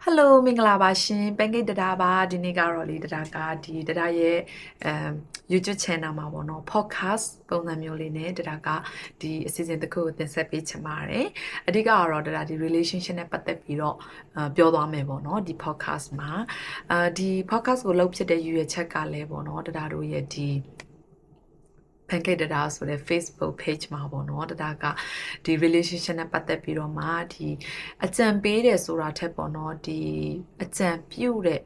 Hello မင်္ဂလာပါရှင်ပန်ကိတ်တဒါပါဒီနေ့ကတော့လေတဒါကဒီတဒါရဲ့YouTube channel မှာပေါ့နော် podcast ပုံစံမျိုးလေးနဲ့တဒါကဒီအစီအစဉ်တစ်ခုကိုတင်ဆက်ပေးချင်ပါတယ်အဓိကကတော့တဒါဒီ relationship နဲ့ပတ်သက်ပြီးတော့ပြောသွားမယ်ပေါ့နော်ဒီ podcast မှာဒီ podcast ကိုလုပ်ဖြစ်တဲ့ရည်ရွယ်ချက်ကလည်းပေါ့နော်တဒါတို့ရဲ့ဒီဖန်ကိတ်တဒါဆိုတဲ့ Facebook page မှာပေါ့နော်တဒါကဒီ relationship နဲ့ပတ်သက်ပြီးတော့မှဒီအကြံပေးတယ်ဆိုတာထက်ပေါ့နော်ဒီအကြံပြုတဲ့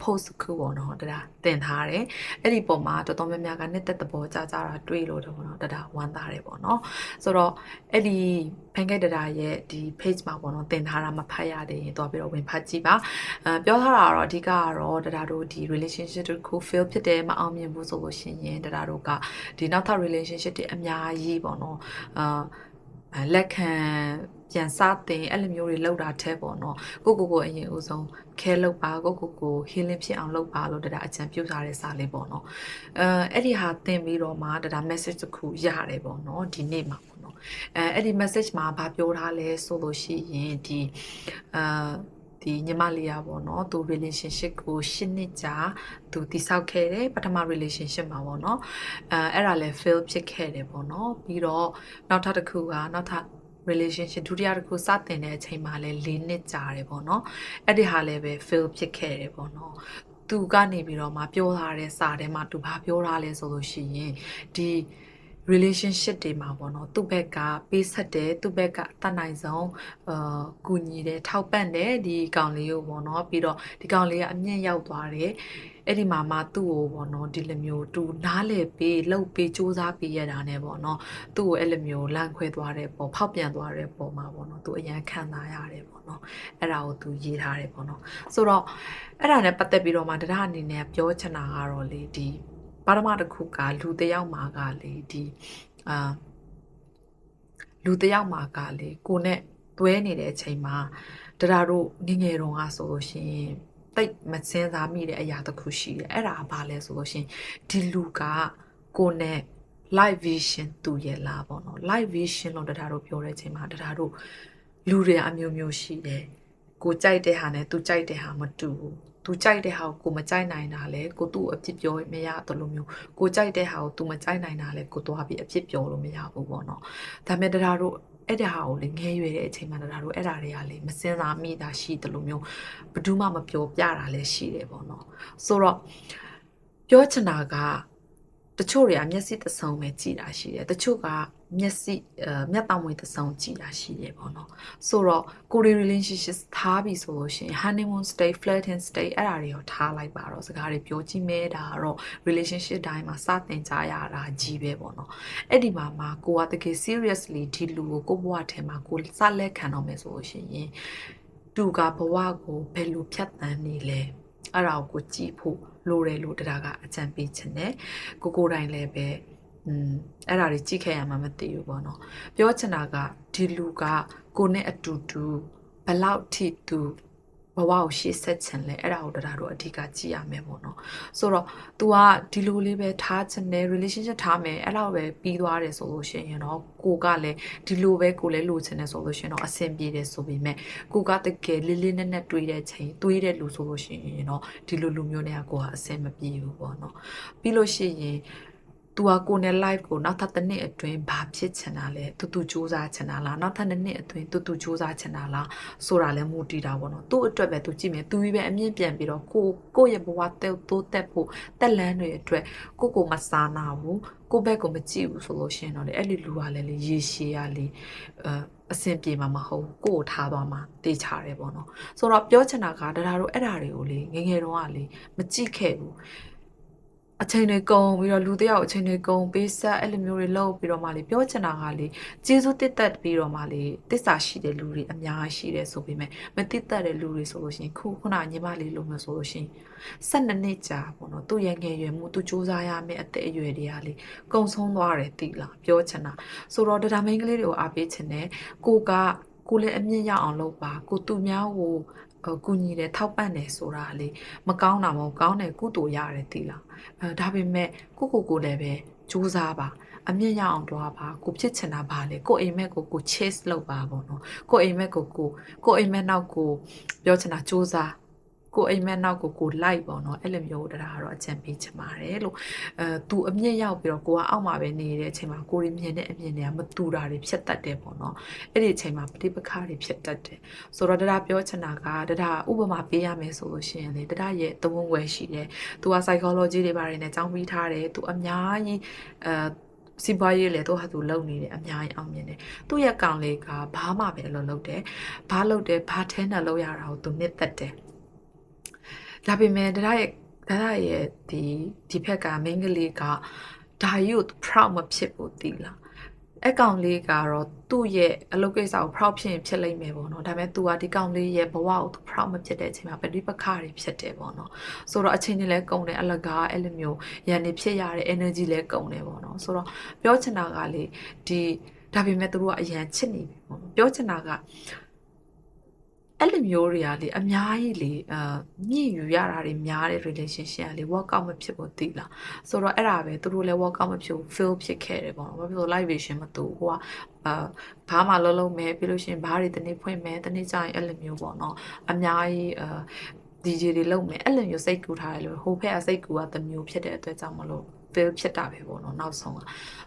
post ခုပေါ့နော်တဒါတင်ထားတယ်အဲ့ဒီပုံမှာတော်တော်များများကနှစ်သက်သဘောကြကြတာတွေ့လို့တော့ပေါ့နော်တဒါဝမ်းသာတယ်ပေါ့နော်ဆိုတော့အဲ့ဒီဖန်ကိတ်တဒါရဲ့ဒီ page မှာပေါ့နော်တင်ထားတာမဖတ်ရသေးရင်တော့ပြီးတော့ဝင်ဖတ်ကြည့်ပါပြောထားတာတော့အဓိကကတော့တဒါတို့ဒီ relationship တစ်ခု fail ဖြစ်တယ်မအောင်မြင်ဘူးဆိုလို့ရှိရင်တဒါတို့ကဒီနောက်ထပ် relationship တွေအများကြီးပေါ့နော်လက်ခံပြန်စတင်အဲ့လိုမျိုးတွေလောက်တာထဲပေါ့နော်ကိုအရင်ဦးဆုံးခဲလောက်ပါကို healing ဖြစ်အောင်လုပ်ပါလို့တဒါအကြံပြုထားတဲ့စာလေးပေါ့နော်အဲ့ဒီဟာသင်ပြီးတော့မှတဒါ message တစ်ခုရတယ်ပေါ့နော်ဒီနေ့မှာပေါ့နော်အဲ့ဒီ message မှာဗာပြောထားလဲဆိုလို့ရှိရင်ဒီဒီညီမလေးอ่ะပေါ့เนาะသူ relationship ကို10နှစ်ကြာသူတည်ဆောက်ခဲ့တယ်ပထမ relationship မှာပေါ့เนาะအဲ့ဒါလည်း fail ဖြစ်ခဲ့တယ်ပေါ့เนาะပြီးတော့နောက်ထပ်တစ်ခုကနောက်ထပ် relationship ဒုတိယတစ်ခုစတင်တဲ့အချိန်မှာလည်း4နှစ်ကြာတယ်ပေါ့เนาะအဲ့ဒီဟာလည်းပဲ fail ဖြစ်ခဲ့တယ်ပေါ့เนาะသူကနေပြီးတော့မှပြောထားတဲ့စာထဲမှာသူဘာပြောထားလဲဆိုလို့ရှိရင်ဒီ relationship တွေမှာပေါ့နော်သူ့ဘက်ကပေးဆက်တယ်သူ့ဘက်ကအတတ်နိုင်ဆုံးကူညီတယ်ထောက်ပံ့တယ်ဒီကောင်လေးကိုပေါ့နော်ပြီးတော့ဒီကောင်လေးကအမြင့်ရောက်သွားတယ်အဲ့ဒီမှာမှသူ့ကိုပေါ့နော်ဒီလိုမျိုးသူနားလေပေးလှုပ်ပေးစူးစမ်းပေးရတာနဲ့ပေါ့နော်သူ့ကိုအဲ့လိုမျိုးလန့်ခွဲသွားတဲ့ပေါ့ဖောက်ပြန်သွားတဲ့ပုံမှာပေါ့နော်သူအရန်ခံစားရတယ်ပေါ့နော်အဲ့ဒါကိုသူရေးထားတယ်ပေါ့နော်ဆိုတော့အဲ့ဒါနဲ့ပတ်သက်ပြီးတော့မှတရားအနေနဲ့ပြောချင်တာကတော့လေဒီပထမတစ်ခုကလူတစ်ယောက်မှာကလေဒီလူတစ်ယောက်မှာကလေကိုနဲ့တွဲနေတဲ့အချိန်မှာတရားတို့ငငယ်တုန်းကဆိုလို့ရှိရင်တိတ်မစင်စားမိတဲ့အရာတစ်ခုရှိတယ်အဲ့ဒါဘာလဲဆိုလို့ရှိရင်ဒီလူကကိုနဲ့ live vision တူရဲ့လားပေါ့နော် live vision လို့တရားတို့ပြောတဲ့အချိန်မှာတရားတို့လူတွေအမျိုးမျိုးရှိတယ်ကိုကြိုက်တဲ့ဟာနဲ့သူကြိုက်တဲ့ဟာမတူဘူးသူကြိုက်တဲ့ဟာကိုမကြိုက်နိုင်တာလဲကိုသူ့အဖြစ်ပြောမရတော့လို့မျိုးကိုကြိုက်တဲ့ဟာကိုသူမကြိုက်နိုင်တာလဲကိုသွားပြီးအဖြစ်ပြောလို့မရဘူးပေါ့နော်ဒါပေမဲ့တရားတို့အဲ့ဒါကိုလေငဲရွယ်တဲ့အချိန်မှာတရားတို့အဲ့ဒါတွေကလေမစင်စားမိတာရှိတယ်လို့မျိုးဘယ်သူမှမပြောပြတာလည်းရှိတယ်ပေါ့နော်ဆိုတော့ပြောချင်တာကတချို့တွေကမျက်စိတဆုံပဲကြည်တာရှိတယ်တချို့ကမျက်စိမျက်တောင်မွေတဆုံကြည်တာရှိတယ်ပေါ့နော်ဆိုတော့ကိုရီ relationship ထားပြီဆိုလို့ရှိရင် honeymoon stay flirting stay အဲ့ဒါတွေရောထားလိုက်ပါတော့စကားတွေပြောကြည့်မဲဒါကတော့ relationship တိုင်းမှာစတင်ကြရတာကြီးပဲပေါ့နော်အဲ့ဒီမှာကိုကတကယ် seriously ဒီလူကိုဘဝထဲမှာကိုစလက်ခံတော့မယ်ဆိုလို့ရှိရင်သူကဘဝကိုဘယ်လိုဖြတ်သန်းနေလဲအဲ့ဒါကိုကြည့်ဖို့လိုတယ်လို့တရားကအကြံပေးချင်တယ်ကိုတိုင်းလည်းပဲအဲ့ဒါတွေကြည့်ခဲ့ရမှမသိဘူးပေါ့နော်ပြောချင်တာကဒီလူကကိုနဲ့အတူတူဘလောက်ထိသူဘဝကိုရှေ့ဆက်ချင်လဲအဲ့ဒါကိုတရားတို့အဓိကကြည့်ရမယ်ပေါ့နော်ဆိုတော့ तू ကဒီလိုလေးပဲထားချင်တယ် relationship ထားမယ်အဲ့လောက်ပဲပြီးသွားတယ်ဆိုလို့ရှိရင်တော့ကိုကလည်းဒီလိုပဲကိုလည်းလိုချင်တယ်ဆိုလို့ရှိရင်တော့အဆင်ပြေတယ်ဆိုပေမဲ့ကိုကတကယ်လေးလေးနက်နက်တွေးတဲ့ချိန်တွေးတဲ့လူဆိုလို့ရှိရင်တော့ဒီလိုလူမျိုးတွေကကိုကအဆင်မပြေဘူးပေါ့နော်ပြီးလို့ရှိရင်သူကကိုနဲ့ live ကိုနောက်ထပ်တစ်နှစ်အတွင်းဘာဖြစ်ချင်တာလဲတူစူးစမ်းချင်တာလားနောက်ထပ်တစ်နှစ်အတွင်းတူစူးစမ်းချင်တာလားဆိုတာလဲမူတည်တာပေါ့နော်သူ့အတွက်ပဲသူကြည့်မယ်သူကြီးပဲအမြင့်ပြန်ပြီးတော့ကိုရဲ့ဘဝတိုးတက်ဖို့တက်လန်းတွေအတွက်ကိုမစားနာဘူးကိုဘက်ကိုမကြည့်ဘူးဆိုလို့ရှိရင်တော့လေအဲ့ဒီလူကလည်းလေရေရှည်ရလေအဆင်ပြေမှာမဟုတ်ကိုထားသွားမှာတေးချတယ်ပေါ့နော်ဆိုတော့ပြောချင်တာကတရားတို့အဲ့ဓာတွေကိုလေငငယ်တုန်းကလေမကြည့်ခဲ့ဘူးအချိန်တွေကုန်ပြီးတော့လူတယောက်အချိန်တွေကုန်ပေးဆက်အဲ့လိုမျိုးတွေလုပ်ပြီးတော့မှလေပြောချင်တာကလေကျေးဇူးတစ်သက်ပြီးတော့မှလေတစ္ဆာရှိတဲ့လူတွေအများရှိတယ်ဆိုပေမဲ့မတစ်သက်တဲ့လူတွေဆိုလို့ရှိရင်ခုနညီမလေးလိုမျိုးဆိုလို့ရှိရင်12နှစ်ကြာပေါ့နော်သူ့ရဲ့ငယ်ရွယ်မှုသူစူးစမ်းရမယ့်အသက်အရွယ်တွေကလေကုံဆုံးသွားတယ်တိလားပြောချင်တာဆိုတော့ဒါမိန်းကလေးတွေကိုအားပေးချင်တယ်ကိုလည်းအမြင့်ရအောင်လုပ်ပါကိုသူများကိုကူညီတယ်ထောက်ပံ့တယ်ဆိုတာလေမကောင်းတာမဟုတ်ကောင်းတယ်ကုသိုလ်ရတယ်တိလားဒါပေမဲ့ကိုလည်းပဲစူးစမ်းပါ အမြင့်ရအောင်တွားပါကိုဖြစ်ချင်တာပါလေကိုအိမ်မက်ကို chase လုပ်ပါပေါ့နော်ကိုအိမ်မက်ကိုအိမ်မက်နောက်ကိုပြောချင်တာစူးစမ်းကိုအိမ်မက်နောက်ကိုလိုက်ပေါ့နော်အဲ့လိုမျိုးတရားကတော့အကြံပေးချင်ပါတယ်လို့သူအမြင့်ရောက်ပြီးတော့ကိုကအောက်မှာပဲနေတဲ့အချိန်မှာကိုရီမြင်တဲ့အမြင်တွေကမတူတာတွေဖြစ်တတ်တယ်ပေါ့နော်အဲ့ဒီအချိန်မှာပဋိပက္ခတွေဖြစ်တတ်တယ်ဆိုတော့တရားပြောချင်တာကတရားဥပမာပေးရမယ်ဆိုလို့ရှိရင်လေတရားရဲ့သဝန်းဝယ်ရှိတယ်သူက psychology တွေပါတယ်နဲ့ကြောင်းပြီးထားတယ်သူအများကြီးစီးပွားရေးလေတော့ဟာသူလုံနေတယ်အများကြီးအောင်မြင်တယ်သူ့ရဲ့ကောင်လေးကဘာမှပဲအလုပ်လုပ်တယ်ဘာလုပ်တယ်ဘာထဲနဲ့လုပ်ရတာကိုသူနှစ်သက်တယ်ဒါပေမဲ့တရားရဲ့ဒီဖက်ကမင်းကလေးကဒါယူ proud မဖြစ်ဘူးတိလားအကောင်လေးကတော့သူ့ရဲ့အလုပ်ကိစ္စကို proud ဖြစ်လိမ့်မယ်ပေါ့နော်ဒါပေမဲ့ तू ကဒီကောင်လေးရဲ့ဘဝကို proud မဖြစ်တဲ့အချိန်မှာပဋိပက္ခတွေဖြစ်တယ်ပေါ့နော်ဆိုတော့အချိန်ကြီးလဲကုန်တယ်အလကားအဲ့လိုမျိုးရန်နေဖြစ်ရတဲ့ energy လဲကုန်တယ်ပေါ့နော်ဆိုတော့ပြောချင်တာကလေဒါပေမဲ့သူတို့ကအရန်ချစ်နေပြီပေါ့နော်ပြောချင်တာကအဲ့လိုမျိုးတွေကလေအများကြီးလေမြင့်ယူရတာတွေများတဲ့ relationship ကလေ work out မဖြစ်ဘူးသိလားဆိုတော့အဲ့ဒါပဲသူတို့လည်း work out မဖြစ်ဘူး fail ဖြစ်ခဲ့တယ်ပေါ့နော်ဘာဖြစ်လို့ live vision မတူဟိုကဘာမှလုံးမယ်ပြီးလို့ရှိရင်ဘားတွေတနေ့ဖွင့်မယ်တနေ့ကျရင်အဲ့လိုမျိုးပေါ့နော်အများကြီး DJ တွေလုံးမယ်အဲ့လိုမျိုးစိတ်ကူထားတယ်လို့ဟိုဖက်ကစိတ်ကူကတစ်မျိုးဖြစ်တဲ့အတွက်ကြောင့်မလို့ fail ဖြစ်တာပဲပေါ့နော်နောက်ဆုံးက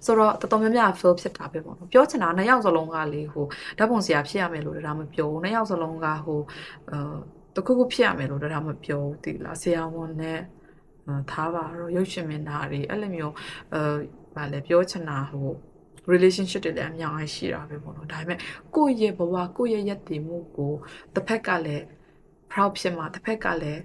ဆိုတော့တော်တော်များများ fail ဖြစ်တာပဲပေါ့နော်ပြောချင်တာနှစ်ယောက်စလုံးကလေဟိုဓာတ်ပုံဆရာဖြစ်ရမယ်လို့ဒါမှမပြောဘူးနှစ်ယောက်စလုံးကဟိုတခုခုဖြစ်ရမယ်လို့ဒါမှမပြောဘူးတိလားဆရာဝန်နဲ့ထားပါတော့ရုပ်ရှင်မင်းသားတွေအဲ့လိုမျိုးဗာလဲပြောချင်တာဟို relationship တွေလည်းအများကြီးရှိတာပဲပေါ့နော်ဒါပေမဲ့ကိုယ့်ရဲ့ဘဝကိုယ့်ရဲ့ယက်တည်မှုကိုတစ်ဖက်ကလည်း proud ဖြစ်မှာတစ်ဖက်ကလည်း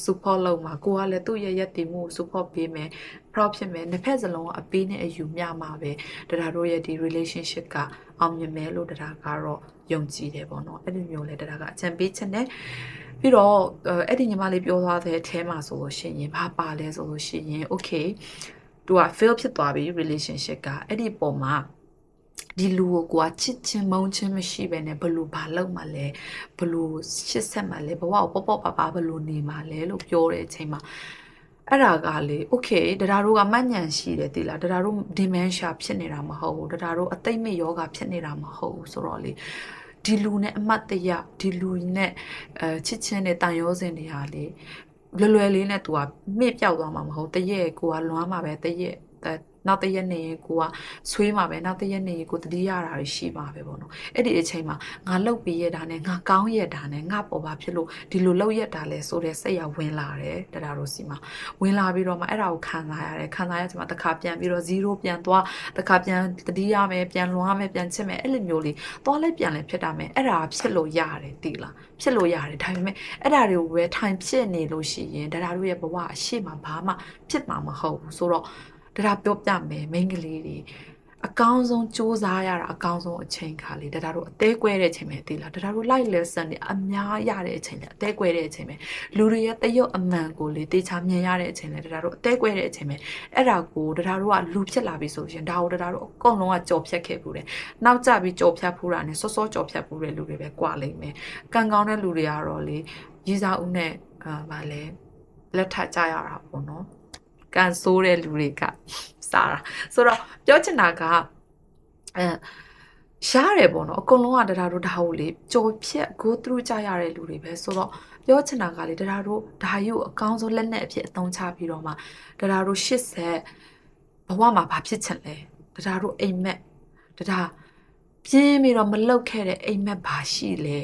support လုပ်မှာကိုကလည်းသူ့ရဲ့ရည်တည်မှု support ပေးမယ် proud ဖြစ်မယ်နှစ်ဖက်စလုံးကအပေးနဲ့အယူမျှမှာပဲတရားတို့ရဲ့ဒီ relationship ကအောင်မြင်မယ်လို့တရားကတော့ယုံကြည်တယ်ပေါ့နော်အဲ့ဒီမျိုးလဲတရားကအကြံပေးချင်တယ်ပြီးတော့အဲ့ဒီညီမလေးပြောသွားတဲ့အထဲမှာဆိုလို့ရှိရင်ဘာပါလဲဆိုလို့ရှိရင် okay သူက fail ဖြစ်သွားပြီ relationship ကအဲ့ဒီပုံမှာဒီလူကိုချစ်ချင်းမုန်းချင်းမရှိပဲနဲ့ဘလို့ဘာလုပ်မှလဲဘလို့ရှစ်ဆက်မှလဲဘဝကိုပေါ့ပေါ့ပါဘလို့နေမှလဲလို့ပြောတဲ့အချိန်မှာအဲ့ဒါကလေ okay တရားတို့ကမှတ်ဉဏ်ရှိတယ်တိလားတရားတို့ dementia ဖြစ်နေတာမဟုတ်ဘူးတရားတို့အသိမဲ့ယောဂဖြစ်နေတာမဟုတ်ဘူးဆိုတော့လေဒီလူနဲ့အမတ်တရဒီလူနဲ့ချစ်ချင်းနဲ့တန်ရောစင်တွေဟာလေလွယ်လေးနဲ့ तू ကမြင့်ပြောက်သွားမှာမဟုတ်တရက်ကိုကလွမ်းမှာပဲတရက်နောက်တရက်နေရင်ကိုကဆွေးမှာပဲနောက်တရက်နေရင်ကိုတတိယတာတွေရှိမှာပဲပေါ့နော်အဲ့ဒီအချိန်မှာငါလှုပ်ပြီးရတာနဲ့ငါကောင်းရတာနဲ့ငါပေါ်ပါဖြစ်လို့ဒီလိုလှုပ်ရတာလဲဆိုတဲ့စိတ်ရဝင်လာတယ်တရားတို့စီမှာဝင်လာပြီးတော့မှအဲ့ဒါကိုခံစားရတယ်ခံစားရချိန်မှာတစ်ခါပြန်ပြီးတော့0ပြန်သွားတစ်ခါပြန်တတိယမယ်ပြန်လွန်ရမယ်ပြန်ချစ်မယ်အဲ့လိုမျိုးလေးသွားလဲပြန်လဲဖြစ်တာမယ်အဲ့ဒါဖြစ်လို့ရတယ်တိလားဖြစ်လို့ရတယ်ဒါပေမဲ့အဲ့ဒါတွေကိုပဲထိုင်ဖြစ်နေလို့ရှိရင်တရားတို့ရဲ့ဘဝအရှိမဘာမှဖြစ်မှာမဟုတ်ဘူးဆိုတော့တရားပြောပြမယ်မိန်းကလေးတွေအကောင်းဆုံးစူးစမ်းရတာအကောင်းဆုံးအချိန်ခါလေးတရားတို့အသေးကွဲတဲ့အချိန်ပဲသိလားတရားတို့ live lesson တွေအများရတဲ့အချိန်လေအသေးကွဲတဲ့အချိန်ပဲလူတွေရဲ့တရုတ်အမှန်ကိုလေတေချာမြင်ရတဲ့အချိန်လေတရားတို့အသေးကွဲတဲ့အချိန်ပဲအဲ့ဒါကိုတရားတို့ကလူဖြစ်လာပြီဆိုရင်ဒါကိုတရားတို့အကုန်လုံးကကြော်ဖြတ်ခဲ့ပူတယ်နောက်ကျပြီးကြော်ဖြတ်ဖူးတာနဲ့စောစောကြော်ဖြတ်ဖူးတဲ့လူတွေပဲကြွလိမ့်မယ်ကံကောင်းတဲ့လူတွေကတော့လေရည်စားဦးနဲ့ဗာလဲလက်ထပ်ကြရတာပေါ့နော်ကန်ဆိုးတဲ့လူတွေကစားတာဆိုတော့ပြောချင်တာကရှားတယ်ပေါ့နော်အကုန်လုံးကတရားတို့ဒါကိုလေကြော်ဖြတ် go through ကြရတဲ့လူတွေပဲဆိုတော့ပြောချင်တာကလေတရားတို့ဒါယူအကောင်းဆုံးလက်နဲ့အဖြစ်အသုံးချပြီးတော့မှတရားတို့80ဘဝမှာဘာဖြစ်ချင်လဲတရားတို့အိမ်မက်တရားပြင်းပြီးတော့မလုတ်ခဲ့တဲ့အိမ်မက်ဘာရှိလဲ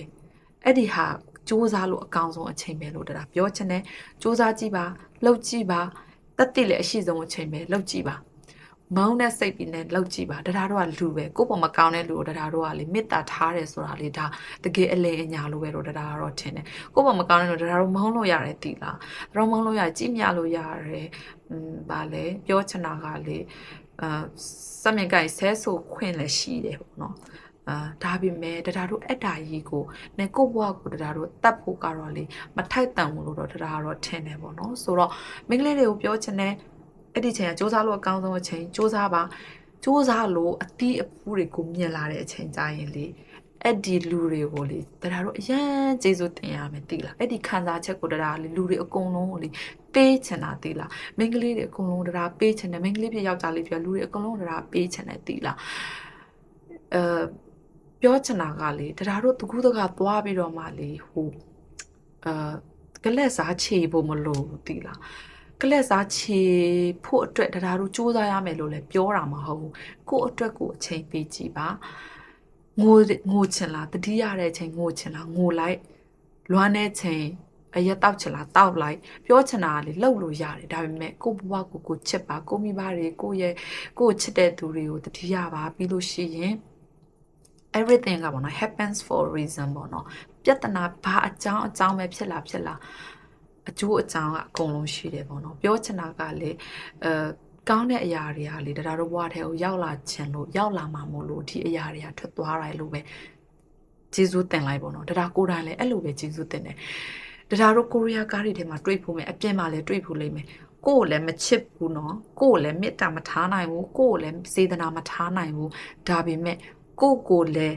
အဲ့ဒီဟာစူးစမ်းလို့အကောင်းဆုံးအချိန်ပဲလို့တရားပြောချင်တယ်စူးစမ်းကြည့်ပါလှုပ်ကြည့်ပါတက်တိလည်းအရှိဆုံးအချိန်ပဲလှုပ်ကြည့်ပါမောင်းတဲ့စိတ်ပြီးနဲ့လှုပ်ကြည့်ပါတရားတို့ကလူပဲကိုယ့်ပေါ်မကောင်းတဲ့လူကိုတရားတို့ကလေမေတ္တာထားတယ်ဆိုတာလေဒါတကယ်အလင်းအညာလိုပဲတော့တရားတော့ထင်တယ်ကိုယ့်ပေါ်မကောင်းတဲ့လူတရားတို့မောင်းလို့ရတယ်တိလားတရားမောင်းလို့ရကြည့်မြလို့ရတယ်ဗာလေပြောချင်တာကလေစမြင်ကိုင်ဆဲဆိုခွင့်လည်းရှိတယ်ပေါ့နော်ဒါပေမဲ့တရားတို့အတ္တကြီးကိုနဲ့ကိုယ့်ဘဝကိုတရားတို့တတ်ဖို့ကတော့လေမထိုက်တန်ဘူးလို့တော့တရားတော့ထင်တယ်ပေါ့နော်ဆိုတော့မိန်းကလေးတွေကိုပြောချင်တယ်အဲ့ဒီချိန်ကစူးစမ်းလို့အကောင်းဆုံးအချိန်စူးစမ်းပါစူးစမ်းလို့အတီးအဖူးတွေကိုမြင်လာတဲ့အချိန်ကြရင်လေ အဲ့ဒီလူတွေကိုလေတရားတို့အရန်ကျေးဇူးတင်ရမယ်သိလားအဲ့ဒီခံစားချက်ကိုတရားလေလူတွေအကုန်လုံးကိုလေပေးချင်တာသိလားမိန်းကလေးတွေအကုန်လုံးတရားပေးချင်တယ်မိန်းကလေးပြယောက်ျားလေးပြလူတွေအကုန်လုံးတရားပေးချင်တယ်သိလားပြောချင်တာကလေတရားတို့တကူးတကသွားပြီးတော့မှလေဟိုကလက်စားချေဖို့မလို့သိလားကလက်စားချေဖို့အတွက်တရားတို့စူးစမ်းရမယ်လို့လည်းပြောတာမဟုတ်ဘူးကို့အတွက်ကိုအချိန်ပေးကြည့်ပါငိုချင်လားတတိရတဲ့အချိန်ငိုချင်လားငိုလိုက်လွမ်းတဲ့ချိန်အရက်တောက်ချင်လားတောက်လိုက်ပြောချင်တာလေလှုပ်လို့ရတယ်ဒါပေမဲ့ကို့ဘဝကိုချစ်ပါကိုမိဘတွေကိုချစ်တဲ့သူတွေကိုတတိရပါပြီးလို့ရှိရင်everything ကပေါ့နော် happens for a reason ပေါ့နော်ပြဿနာဘာအကြောင်းပဲဖြစ်လာအကျိုးအကြောင်းကအကုန်လုံးရှိတယ်ပေါ့နော်ပြောချင်တာကလေကောင်းတဲ့အရာတွေကလေတရားတို့ဘဝထဲကိုရောက်လာခြင်းလို့ရောက်လာမှာမို့လို့ဒီအရာတွေကထွက်သွားတယ်လို့ပဲကျေးဇူးတင်လိုက်ပေါ့နော်တရားကိုယ်တိုင်လည်းအဲ့လိုပဲကျေးဇူးတင်တယ်တရားတို့ကိုရီးယားကားတွေထဲမှာတွေ့ဖို့မယ်အပြင်မှာလည်းတွေ့ဖို့လိမ့်မယ်ကိုယ်လည်းမချစ်ဘူးနော်ကိုယ်လည်းမေတ္တာမထားနိုင်ဘူးကိုယ်လည်းစေတနာမထားနိုင်ဘူးဒါပေမဲ့ကိုလည်း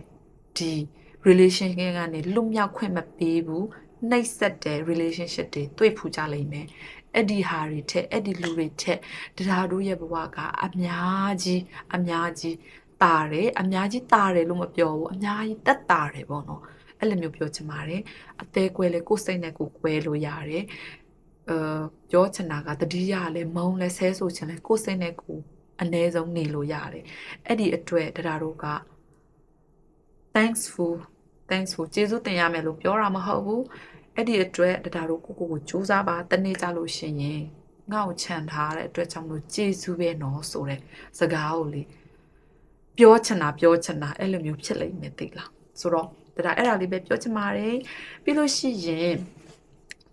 ဒီ relationship ကနေလွတ်မြောက်ခွင့်မပေးဘူးနှိပ်စက်တဲ့ relationship တွေတွေ့ဖူးကြလိမ့်မယ်အဲ့ဒီဟာတွေထက်အဲ့ဒီလူတွေထက်တရားတို့ရဲ့ဘဝကအများကြီးတာတယ်အများကြီးတာတယ်လို့မပြောဘူးအများကြီးတက်တာတယ်ပေါ့နော်အဲ့လိုမျိုးပြောချင်ပါတယ်အသေးကွဲလေကိုယ်စိတ်နဲ့ကိုယ်ကွဲလို့ရတယ်ပြောချင်တာကတတိယလည်းမုံလည်းဆဲဆိုချင်လည်းကိုယ်စိတ်နဲ့ကိုယ်အနည်းဆုံးနေလို့ရတယ်အဲ့ဒီအတွက်တရားတို့ကthankful ကျေးဇူးတင်ရမယ်လို့ပြောတာမဟုတ်ဘူးအဲ့ဒီအတွက်တရားတို့ကိုစူးစမ်းပါတနေ့ကြလို့ရှိရင်ငါ့ကိုခြံထားတဲ့အတွက်ကြောင့်မလို့ကျေးဇူးပဲနော်ဆိုတဲ့စကားကိုလေပြောချင်တာအဲ့လိုမျိုးဖြစ်လိမ့်မယ်သိလားဆိုတော့တရားအဲ့ဒါလေးပဲပြောချင်ပါတယ်ပြီးလို့ရှိရင်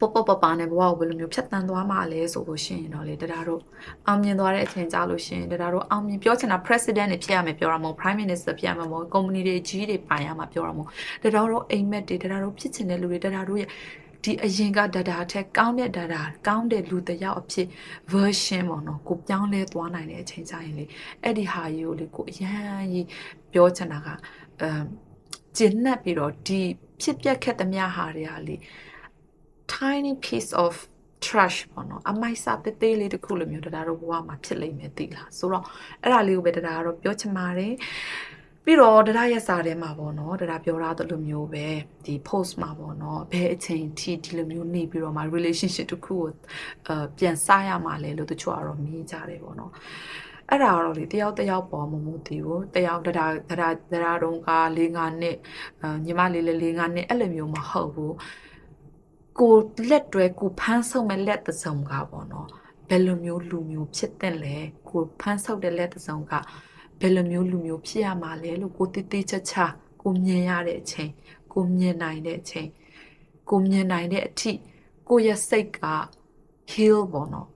ပပနဲ့ဘဝကိုဘယ်လိုမျိုးဖြတ်တန်းသွားမှာလဲဆိုလို့ရှိရင်တော့လေတရားတို့အောင်မြင်သွားတဲ့အချိန်ကြာလို့ရှိရင်တရားတို့အောင်မြင်ပြောချင်တာ president တွေဖြစ်ရမယ်ပြောတာမဟုတ် prime minister ဖြစ်ရမှာမဟုတ် company တွေကြီးတွေပိုင်ရမှာပြောတာမဟုတ်တရားတို့အိမ်မက်တွေတရားတို့ဖြစ်ချင်တဲ့လူတွေတရားတို့ရဲ့ဒီအရင်ကdataထက်ကောင်းတဲ့ data ကောင်းတဲ့လူတစ်ယောက်အဖြစ် version ပေါ့နော်ကိုပြောင်းလဲသွားနိုင်တဲ့အချိန်ကြာရင်လေအဲ့ဒီဟာကြီးကိုလေကိုအရန်ကြီးပြောချင်တာကကျဉ်နှက်ပြီးတော့ဒီဖြစ်ပျက်ခဲ့သမျှဟာတွေကလေtiny piece of trash ပေါ့နော်အမိုက်စာတေးသေးလေးတစ်ခုလိုမျိုးတရားတို့ဘဝမှာဖြစ်လိမ့်မယ်သိလားဆိုတော့အဲ့ဒါလေးကိုပဲတရားတို့ပြောချင်ပါတယ်ပြီးတော့တရားရဲ့စာထဲမှာပေါ့နော်တရားပြောထားသလိုမျိုးပဲဒီ post မှာပေါ့နော်ဘယ်အချိန်ထိဒီလိုမျိုးနေပြီးတော့မှ relationship တစ်ခုကိုပြန်စရမှာလဲလို့တချို့ကတော့မြင်ကြတယ်ပေါ့နော်အဲ့ဒါတော့လေတယောက်ပေါ်မမှုတည်ဘူးတယောက်တရားတုံးက4-5နှစ်ညီမလေးလည်း4-5နှစ်အဲ့လိုမျိုးမဟုတ်ဘူးကိုလက်တွဲကိုဖမ်းဆုပ်မဲ့လက်တစုံကပေါ့နော်ဘယ်လိုမျိုးလူမျိုးဖြစ်တဲ့လဲကိုဖမ်းဆုပ်တဲ့လက်တစုံကဘယ်လိုမျိုးလူမျိုးဖြစ်ရမှာလဲလို့ကိုတိတိကျကျကိုမြင်ရတဲ့အချိန်ကိုမြင်နိုင်တဲ့အချိန်ကိုမြင်နိုင်တဲ့အထိကိုရဲ့စိတ်က heal ပေါ့နော်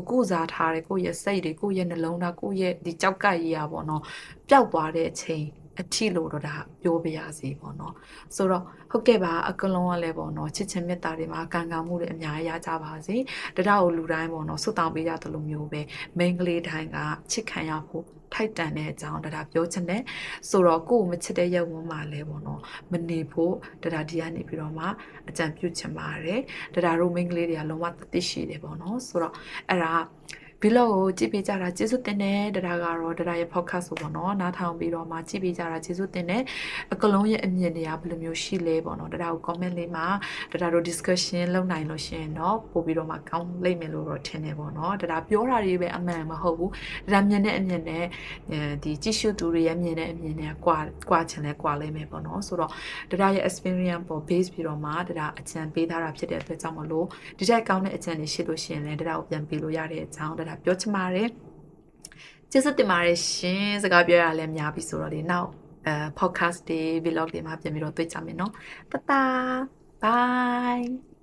ကိုစားထားတယ်ကိုရဲ့စိတ်တွေကိုရဲ့နှလုံးသားကိုရဲ့ဒီကြောက်ကပ်ရပေါ့နော်ပျောက်သွားတဲ့အချိန်အထီလို့တော့ဒါပြောပြရစီပေါ့နော်ဆိုတော့ဟုတ်ကဲ့ပါအကလုံးကလည်းပေါ့နော်ချစ်ချင်းမေတ္တာတွေမှာကံကောင်းမှုတွေအများကြီးရကြပါစေတရားကိုလူတိုင်းပေါ့နော်ဆွတောင်းပေးကြသလိုမျိုးပဲမိန်းကလေးတိုင်းကချစ်ခံရဖို့ထိုက်တန်တဲ့အကြောင်းတရားပြောချင်တယ်ဆိုတော့ကိုယ်မချစ်တဲ့ရုပ်ဝန်းမှာလဲပေါ့နော်မနေဖို့တရားဒီကနေပြီးတော့မှအကြံပြုချင်ပါတယ်တရားတို့မိန်းကလေးတွေကလုံးဝသိရှိတယ်ပေါ့နော်ဆိုတော့အဲ့ဒါဗီလော့ကိုကြည့်ပေးကြတာကျေးဇူးတင်တယ်တရားကတော့တရားရဲ့ podcast ဆိုပေါ့နော်နားထောင်ပြီးတော့မှကြည့်ပေးကြတာကျေးဇူးတင်တယ်အကလုံးရဲ့အမြင်တွေကဘယ်လိုမျိုးရှိလဲပေါ့နော်တရားကို comment လေးမှာတရားတို့ discussion လုပ်နိုင်လို့ရှင်တော့ပို့ပြီးတော့မှကောင်းလိမ့်မယ်လို့တော့ထင်တယ်ပေါ့နော်တရားပြောတာတွေပဲအမှန်မဟုတ်ဘူးတရားမြင်တဲ့အမြင်နဲ့ဒီကြည့်ရှုသူတွေရဲ့မြင်တဲ့အမြင်နဲ့ကွာချင်လဲကွာလိမ့်မယ်ပေါ့နော်ဆိုတော့တရားရဲ့ experience ပေါ် base ပြီးတော့မှတရားအကြံပေးထားတာဖြစ်တဲ့အတွက်ကြောင့်မလို့ဒီတိုက်ကောင်းတဲ့အကြံတွေရှိလို့ရှင်လဲတရားကိုပြန်ပေးလို့ရတဲ့အကြောင်းပြောချင်ပါတယ်ကျေးဇူးတင်ပါတယ်ရှင်စကားပြောရလဲများပြီဆိုတော့ဒီနောက်podcast တွေ vlog တွေမှာပြန်ပြီးတော့တွေ့ကြမယ်နော်တတာ bye